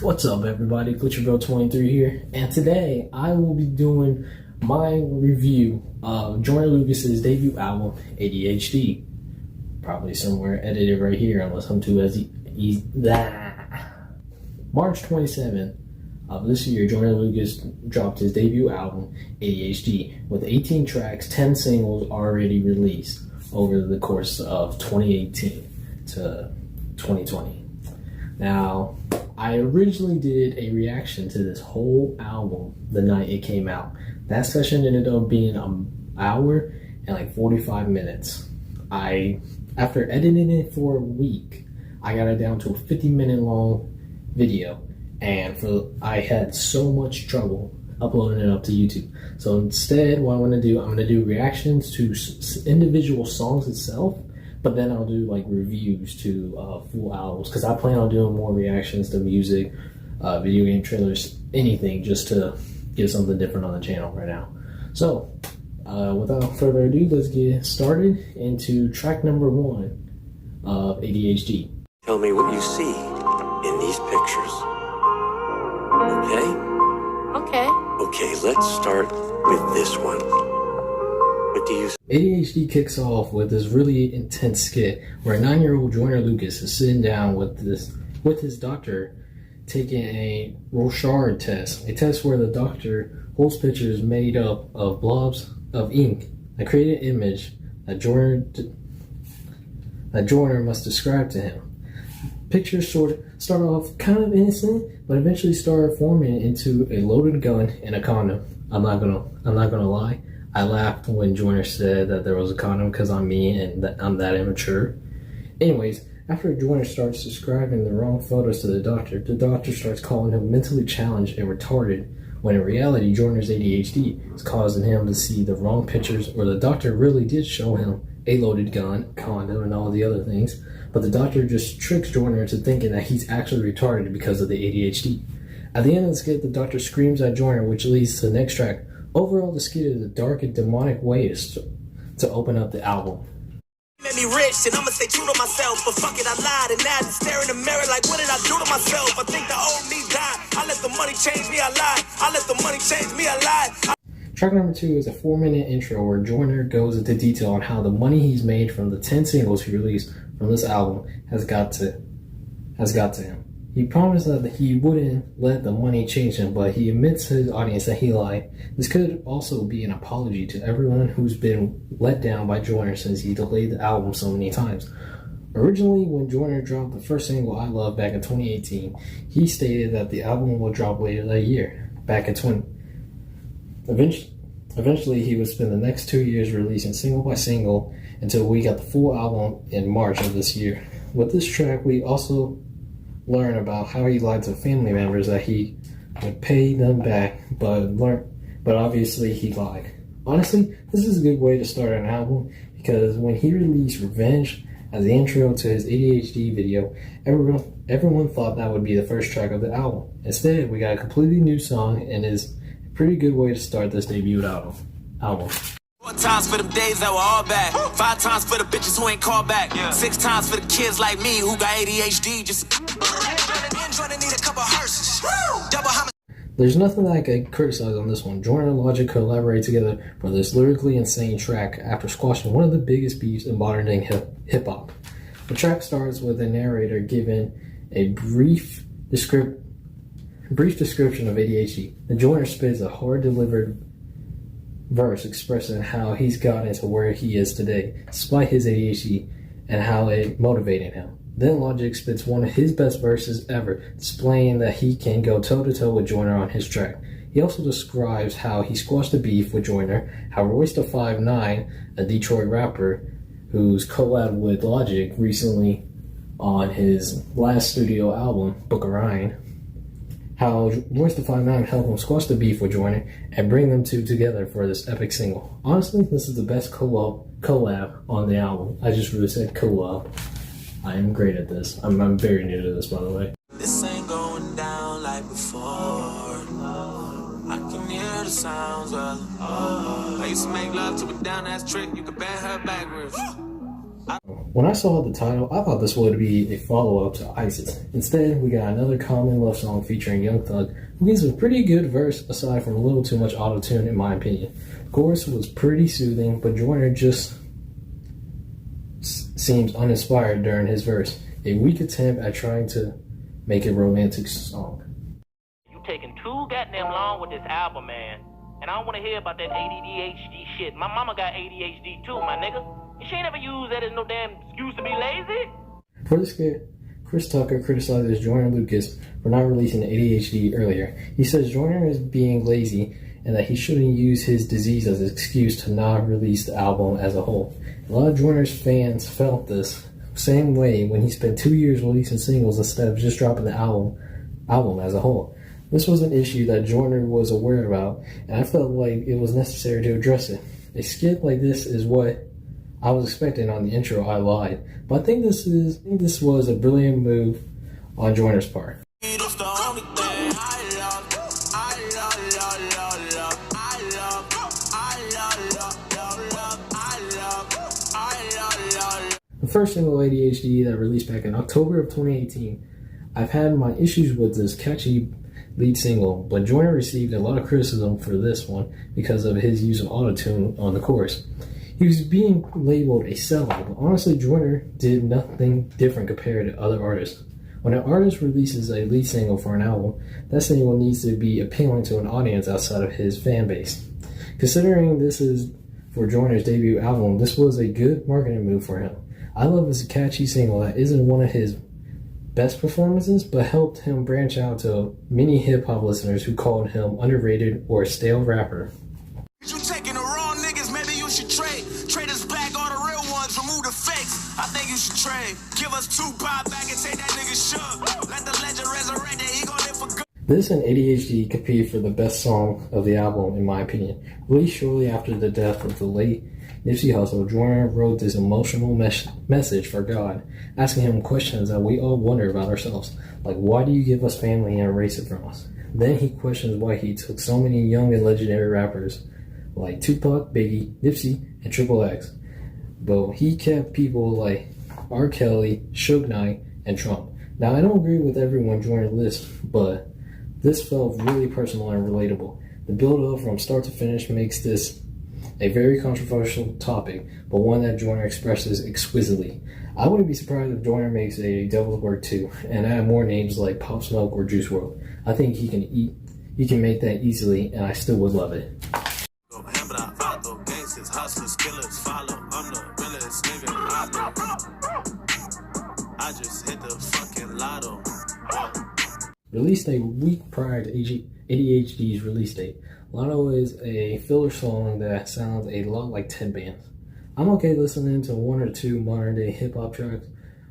What's up, everybody? Bro23 here, and today I will be doing my review of Joyner Lucas's debut album, ADHD. Probably somewhere edited right here, unless I'm too easy. March 27th of this year, Joyner Lucas dropped his debut album, ADHD, with 18 tracks, 10 singles already released over the course of 2018 to 2020. Now, I originally did a reaction to this whole album the night it came out. That session ended up being an hour and like 45 minutes. After editing it for a week, I got it down to a 50-minute long video, and I had so much trouble uploading it up to YouTube. So instead, what I'm going to do reactions to individual songs itself, but then I'll do like reviews to full albums, because I plan on doing more reactions to music, video game trailers, anything, just to get something different on the channel right now. So without further ado, let's get started into track number 1 of ADHD. Tell me what you see in these pictures. Okay, let's start with this one. What do you see? ADHD kicks off with this really intense skit where a 9-year-old Joyner Lucas is sitting down with his doctor taking a Rorschach test, a test where the doctor holds pictures made up of blobs of ink that create an image that Joyner must describe to him. Pictures start off kind of innocent, but eventually start forming into a loaded gun and a condom. I'm not gonna lie. I laughed when Joyner said that there was a condom because I'm me and that I'm that immature. Anyways, after Joyner starts describing the wrong photos to the doctor starts calling him mentally challenged and retarded, when in reality Joyner's ADHD is causing him to see the wrong pictures, where the doctor really did show him a loaded gun, condom, and all the other things, but the doctor just tricks Joyner into thinking that he's actually retarded because of the ADHD. At the end of the skit, the doctor screams at Joyner, which leads to the next track. Overall, the skit is a dark and demonic way to open up the album. Made me rich, and I'ma stay true to myself, but fuck it, I lied, and now I just stare in the mirror like, what did I do to myself? I think the old me died. I let the money change me, I lied. I let the money change me, I lied. Track number 2 is a 4-minute intro where Joyner goes into detail on how the money he's made from the 10 singles he released from this album has got to him. He promised that he wouldn't let the money change him, but he admits to his audience that he lied. This could also be an apology to everyone who's been let down by Joyner since he delayed the album so many times. Originally, when Joyner dropped the first single, I Love, back in 2018, he stated that the album will drop later that year, back in 20. Eventually, he would spend the next 2 years releasing single by single until we got the full album in March of this year. With this track, we also learn about how he lied to family members that he would pay them back, but obviously he lied. Honestly, this is a good way to start an album, because when he released Revenge as the intro to his ADHD video, everyone thought that would be the first track of the album. Instead, we got a completely new song, and is a pretty good way to start this debut album. 4 times for them days that were all bad. 5 times for the bitches who ain't called back. 6 times for the kids like me who got ADHD. Need a couple hearses. There's nothing that I could criticize on this one. Joyner and Logic collaborate together for this lyrically insane track after squashing one of the biggest beefs in modern day hip-hop. The track starts with a narrator giving a brief description of ADHD. The Joyner spits a hard-delivered verse expressing how he's gotten to where he is today, despite his ADHD, and how it motivated him. Then Logic spits one of his best verses ever, displaying that he can go toe-to-toe with Joyner on his track. He also describes how he squashed the beef with Joyner, how Royce da 5'9", a Detroit rapper who's collabed with Logic recently on his last studio album, Book of Ryan, how Royce da 5'9" helped him squash the beef with Joyner and bring them two together for this epic single. Honestly, this is the best collab on the album. I just really said collab. I am great at this. I'm very new to this, by the way. This ain't going down like before. I can hear the sounds of I used to make love to a down ass trick. You could bend her backwards. When I saw the title, I thought this would be a follow-up to ISIS. Instead, we got another common love song featuring Young Thug, who gives a pretty good verse aside from a little too much auto-tune in my opinion. The chorus was pretty soothing, but Joyner just seems uninspired during his verse. A weak attempt at trying to make a romantic song. You taking too goddamn long with this album, man. And I don't want to hear about that ADHD shit. My mama got ADHD too, my nigga. And she ain't ever used that as no damn excuse to be lazy. For the skit, Chris Tucker criticizes Joyner Lucas for not releasing ADHD earlier. He says Joyner is being lazy and that he shouldn't use his disease as an excuse to not release the album as a whole. A lot of Joyner's fans felt this same way when he spent 2 years releasing singles instead of just dropping the album as a whole. This was an issue that Joyner was aware about, and I felt like it was necessary to address it. A skit like this is what I was expecting on the intro. I lied, but I think this was a brilliant move on Joyner's part. The first single, ADHD, that released back in October of 2018. I've had my issues with this catchy lead single, but Joyner received a lot of criticism for this one because of his use of autotune on the chorus. He was being labeled a sellout, but honestly, Joyner did nothing different compared to other artists. When an artist releases a lead single for an album, that single needs to be appealing to an audience outside of his fan base. Considering this is for Joyner's debut album, this was a good marketing move for him. I love this catchy single that isn't one of his best performances, but helped him branch out to many hip-hop listeners who called him underrated or a stale rapper. You taking the wrong niggas, maybe you should trade. Trade us back all the real ones, remove the fakes. I think you should trade. Give us 2 pop back and take that nigga shook. Let the legend resurrect that he gon' live for good. This and ADHD compete for the best song of the album, in my opinion. Released shortly after the death of the late Nipsey Hussle, Joyner wrote this emotional message for God, asking him questions that we all wonder about ourselves, like why do you give us family and erase it from us? Then he questions why he took so many young and legendary rappers like Tupac, Biggie, Nipsey, and Triple X, but he kept people like R. Kelly, Suge Knight, and Trump. Now I don't agree with everyone Joyner lists, but this felt really personal and relatable. The build-up from start to finish makes this a very controversial topic, but one that Joyner expresses exquisitely. I wouldn't be surprised if Joyner makes a Devil's Work 2 and add more names like Pop Smoke or Juice WRLD. I think he can make that easily, and I still would love it. I just hit the fucking lotto. Released a week prior to ADHD's release date, Lotto is a filler song that sounds a lot like 10 bands. I'm okay listening to 1 or 2 modern day hip hop tracks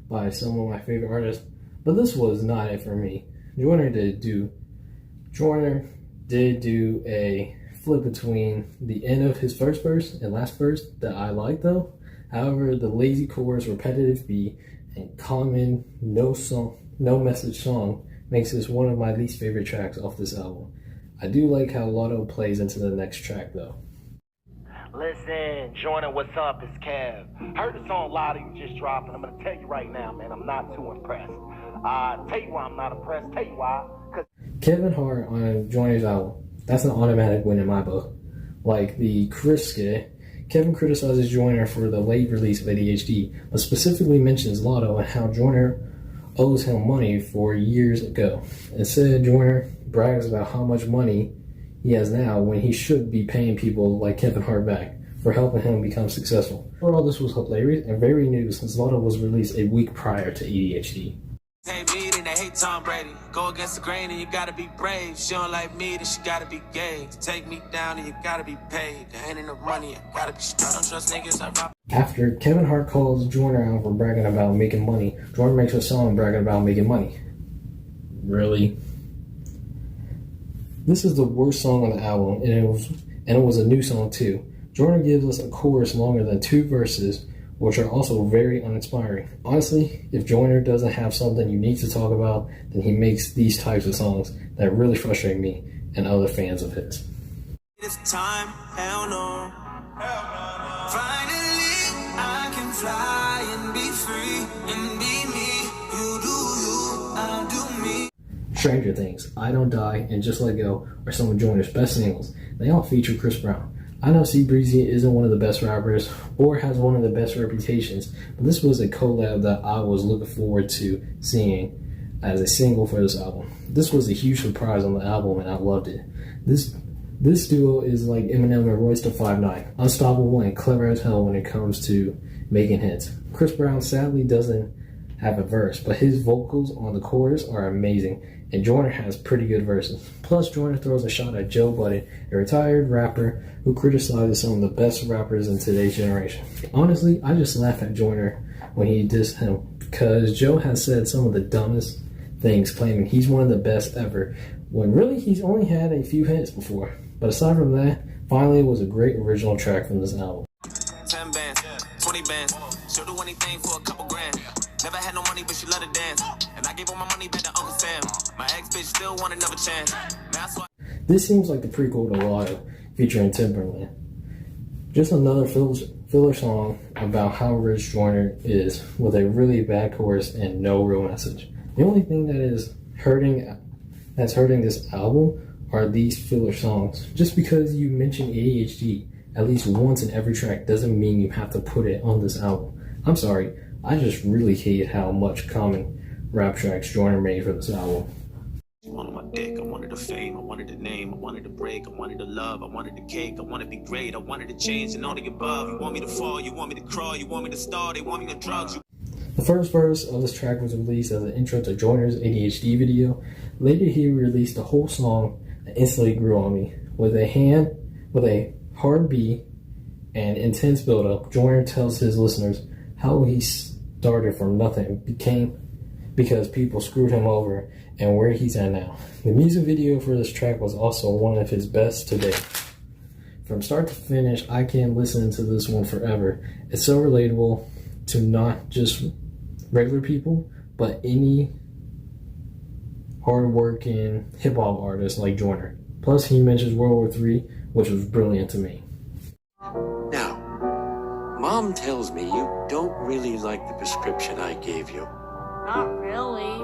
by some of my favorite artists, but this was not it for me. Joyner did do a flip between the end of his first verse and last verse that I like though. However, the lazy chorus, repetitive beat, and common no message song makes this one of my least favorite tracks off this album. I do like how Lotto plays into the next track though. Listen, Joyner, what's up? It's Kev. Heard the song Lotto you just dropped, and I'm gonna tell you right now, man, I'm not too impressed. Tell you why I'm not impressed. Tell you why. Kevin Hart on Joyner's album, that's an automatic win in my book. Like the Chris skit, Kevin criticizes Joyner for the late release of ADHD, but specifically mentions Lotto and how Joyner owes him money for years ago. Instead, Joyner brags about how much money he has now when he should be paying people like Kevin Hart back for helping him become successful. Overall, this was hilarious and very new since Lotto was released a week prior to ADHD. Hey, me, then they hate Tom Brady. Go against the grain and you gotta be brave. She don't like me, then she gotta be gay. To take me down and you gotta be paid. There ain't enough money, I gotta be straight. I don't trust niggas, I rob. After Kevin Hart calls Joyner out for bragging about making money, Joyner makes a song bragging about making money. Really? This is the worst song on the album, and it was a new song too. Joyner gives us a chorus longer than 2 verses, which are also very uninspiring. Honestly, if Joyner doesn't have something unique to talk about, then he makes these types of songs that really frustrate me and other fans of his. It's time, hell no. Finally, I can fly and be free and be me. You do you, I do me. Stranger Things, I Don't Die, and Just Let Go are some of Joyner's best singles. They all feature Chris Brown. I know C Breezy isn't one of the best rappers or has one of the best reputations, but this was a collab that I was looking forward to seeing as a single for this album. This was a huge surprise on the album and I loved it. This duo is like Eminem and Royce da 5'9", unstoppable and clever as hell when it comes to making hits. Chris Brown sadly doesn't have a verse, but his vocals on the chorus are amazing, and Joyner has pretty good verses. Plus, Joyner throws a shot at Joe Budden, a retired rapper who criticizes some of the best rappers in today's generation. Honestly, I just laugh at Joyner when he dissed him, because Joe has said some of the dumbest things, claiming he's one of the best ever, when really he's only had a few hits before. But aside from that, finally it was a great original track from this album. 10 bands, 20 bands, she'll do anything for a couple grand. Never had no money, but she love to dance. And I gave all my money back to Uncle Sam. My ex-bitch still want another chance. This seems like the prequel to Lotto, featuring Timbaland. Just another filler song about how rich Joyner is, with a really bad chorus and no real message. The only thing that's hurting this album are these filler songs. Just because you mention ADHD at least once in every track doesn't mean you have to put it on this album. I'm sorry, I just really hate how much common rap tracks Joyner made for this album. I wanted my dick, I wanted the fame, I wanted the name, I wanted the break, I wanted the love, I wanted the cake, I wanted to be great, I wanted to change and all the above. You want me to fall, you want me to crawl, you want me to stall, they want me to drugs. The first verse of this track was released as an intro to Joyner's ADHD video. Later he released the whole song that instantly grew on me. With a hard beat and intense build-up, Joyner tells his listeners how he started from nothing, became because people screwed him over, and where he's at now. The music video for this track was also one of his best to date. From start to finish, I can listen to this one forever. It's so relatable to not just regular people, but any hard-working hip-hop artist like Joyner. Plus, he mentions World War III, which was brilliant to me. Now, Mom tells me you don't really like the prescription I gave you. Not really.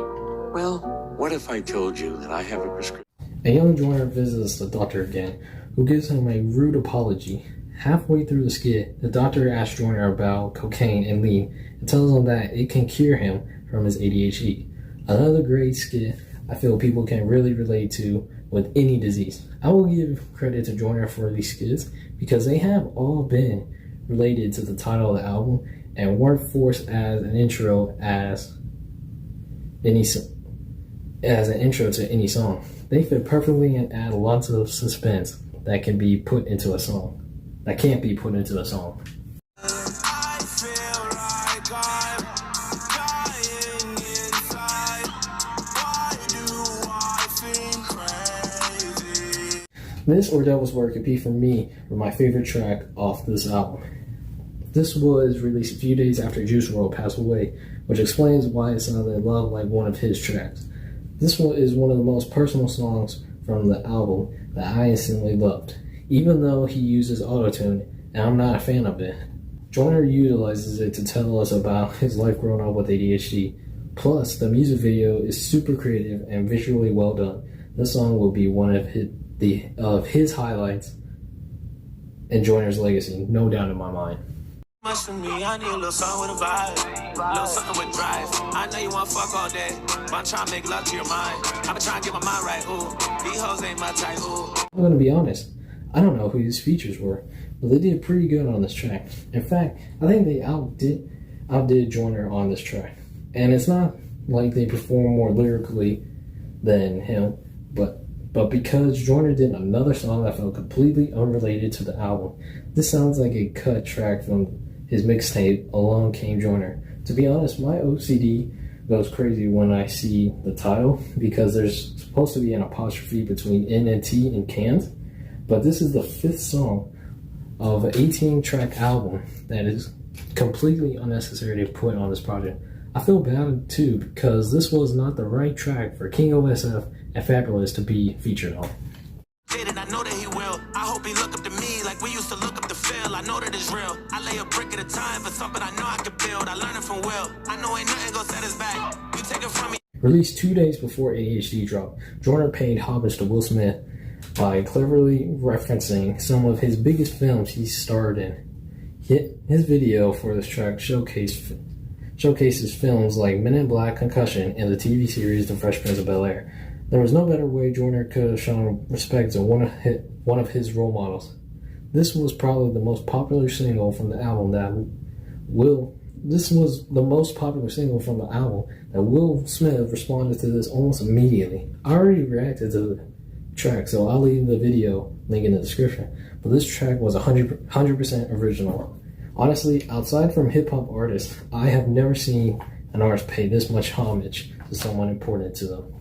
Well, what if I told you that I have a prescription? A young Joyner visits the doctor again, who gives him a rude apology. Halfway through the skit, the doctor asks Joyner about cocaine and lean and tells him that it can cure him from his ADHD. Another great skit I feel people can really relate to with any disease. I will give credit to Joyner for these skits because they have all been related to the title of the album and weren't forced as an intro to any song. They fit perfectly and add lots of suspense that can be put into a song. That can't be put into a song. I feel like I'm dying inside. Why do I think crazy? This or Devil's Work could be for me my favorite track off this album. This was released a few days after Juice WRLD passed away, which explains why it sounded a lot like one of his tracks. This one is one of the most personal songs from the album that I instantly loved, even though he uses autotune, and I'm not a fan of it. Joyner utilizes it to tell us about his life growing up with ADHD. Plus, the music video is super creative and visually well done. This song will be one of his highlights in Joyner's legacy, no doubt in my mind. Much for me, I need a little something with a vibe, a little something with drive. I know you want fuck all day, but I'm trying to make love to your mind. I've been trying to get my mind right, ooh. These hoes ain't my type, ooh. I'm gonna be honest, I don't know who these features were, but they did pretty good on this track. In fact, I think they outdid Joyner on this track. And it's not like they perform more lyrically than him, but because Joyner did another song that felt completely unrelated to the album. This sounds like a cut track from his mixtape, Along Came Joyner. To be honest, my OCD goes crazy when I see the title because there's supposed to be an apostrophe between N and T in Cant, but this is the 5th song of an 18-track album that is completely unnecessary to put on this project. I feel bad too because this was not the right track for King of SF and Fabolous to be featured on. And I know that he will. I hope he look up to me like we used to look up to Phil. I know that it's real. I lay a brick at a time for something I know I can build. I learned it from Will. I know ain't nothing gonna set us back. You take it from me. Released 2 days before ADHD dropped, Joyner paid homage to Will Smith by cleverly referencing some of his biggest films he starred in. His video for this track showcases films like Men in Black, Concussion, and the TV series The Fresh Prince of Bel-Air. There was no better way Joyner could have shown respect to one of his role models. This was probably the most popular single from the album that Will Smith responded to this almost immediately. I already reacted to the track, so I'll leave the video link in the description. But this track was 100% original. Honestly, outside from hip-hop artists, I have never seen an artist pay this much homage to someone important to them.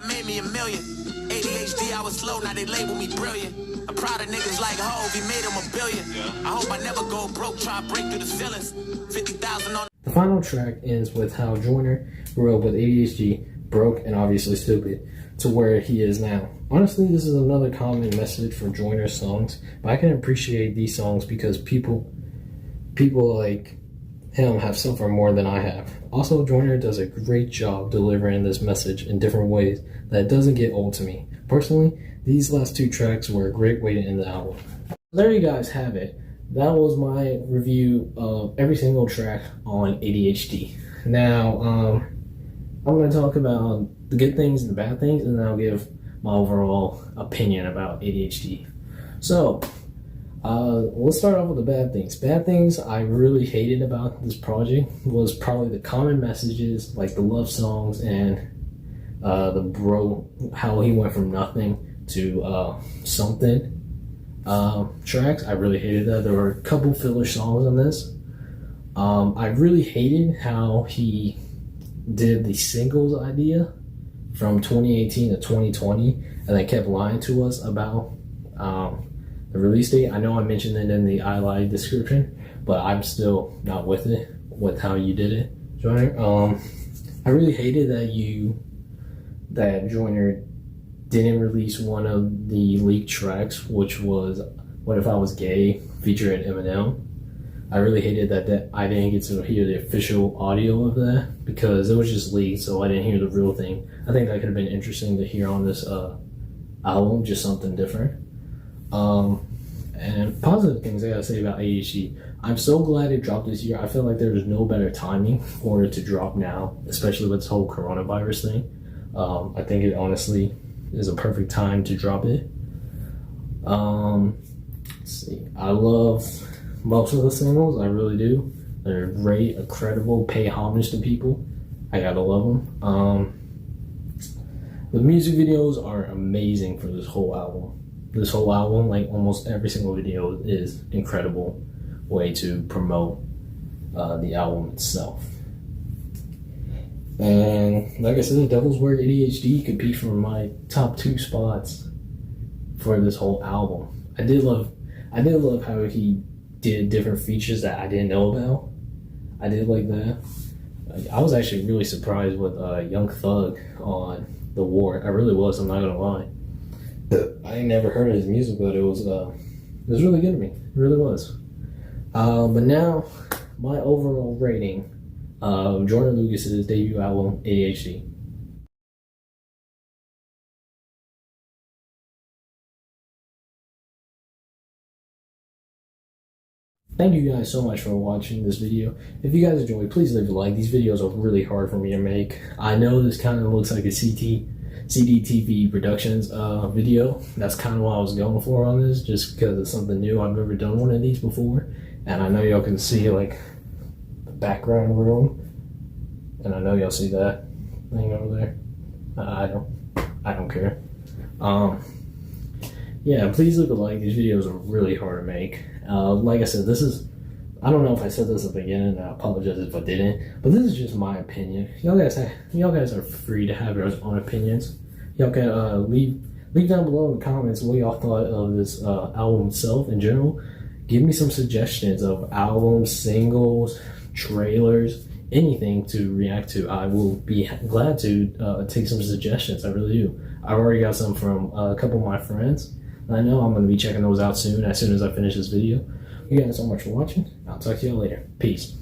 Made me $1 million. ADHD, I was slow, now they label me brilliant. I'm proud of niggas like Hov, he made him $1 billion. I hope I never go broke, try to break through the ceilings. 50,000 on. The final track ends with how Joyner grew up with ADHD, broke and obviously stupid, to where he is now. Honestly, this is another common message for Joyner's songs, but I can appreciate these songs because people like him have suffered more than I have. Also, Joyner does a great job delivering this message in different ways that doesn't get old to me. Personally, these last 2 tracks were a great way to end the album. There you guys have it. That was my review of every single track on ADHD. Now, I'm going to talk about the good things and the bad things, and then I'll give my overall opinion about ADHD. So, let's start off with the bad things. Bad things I really hated about this project was probably the common messages, like the love songs and how he went from nothing to something tracks. I really hated that. There were a couple filler songs on this. I really hated how he did the singles idea from 2018 to 2020 and then kept lying to us about the release date. I know I mentioned it in the I Lied description, but I'm still not with it, with how you did it, Joyner. I really hated that Joyner didn't release one of the leaked tracks, which was What If I Was Gay, featuring Eminem. I really hated that I didn't get to hear the official audio of that because it was just leaked, so I didn't hear the real thing. I think that could have been interesting to hear on this album, just something different. And positive things I gotta say about ADHD. I'm so glad it dropped this year. I feel like there was no better timing for it to drop now, especially with this whole coronavirus thing. I think it honestly is a perfect time to drop it. Let's see. I love most of the singles. I really do. They're great, incredible, pay homage to people. I gotta love them. The music videos are amazing for this whole album. This whole album, like almost every single video, is incredible way to promote the album itself. And like I said, Devil's Work ADHD compete for my top 2 spots for this whole album. I did love how he did different features that I didn't know about. I did like that. I was actually really surprised with Young Thug on The War. I really was, I'm not gonna lie. I ain't never heard of his music, but it was really good to me. It really was. But now, my overall rating of Joyner Lucas's debut album, ADHD. Thank you guys so much for watching this video. If you guys enjoyed, please leave a like. These videos are really hard for me to make. I know this kind of looks like a CDTV Productions video. That's kind of what I was going for on this, just because it's something new. I've never done one of these before, and I know y'all can see like the background room, and I know y'all see that thing over there. I don't care. Yeah, please leave a like. These videos are really hard to make. Like I said, I don't know if I said this at the beginning, and I apologize if I didn't, but this is just my opinion. Y'all guys are free to have your own opinions. Y'all can leave down below in the comments what y'all thought of this album itself in general. Give me some suggestions of albums, singles, trailers, anything to react to. I will be glad to take some suggestions. I really do. I've already got some from a couple of my friends. And I know I'm going to be checking those out soon as I finish this video. You guys so much for watching. I'll talk to y'all later. Peace.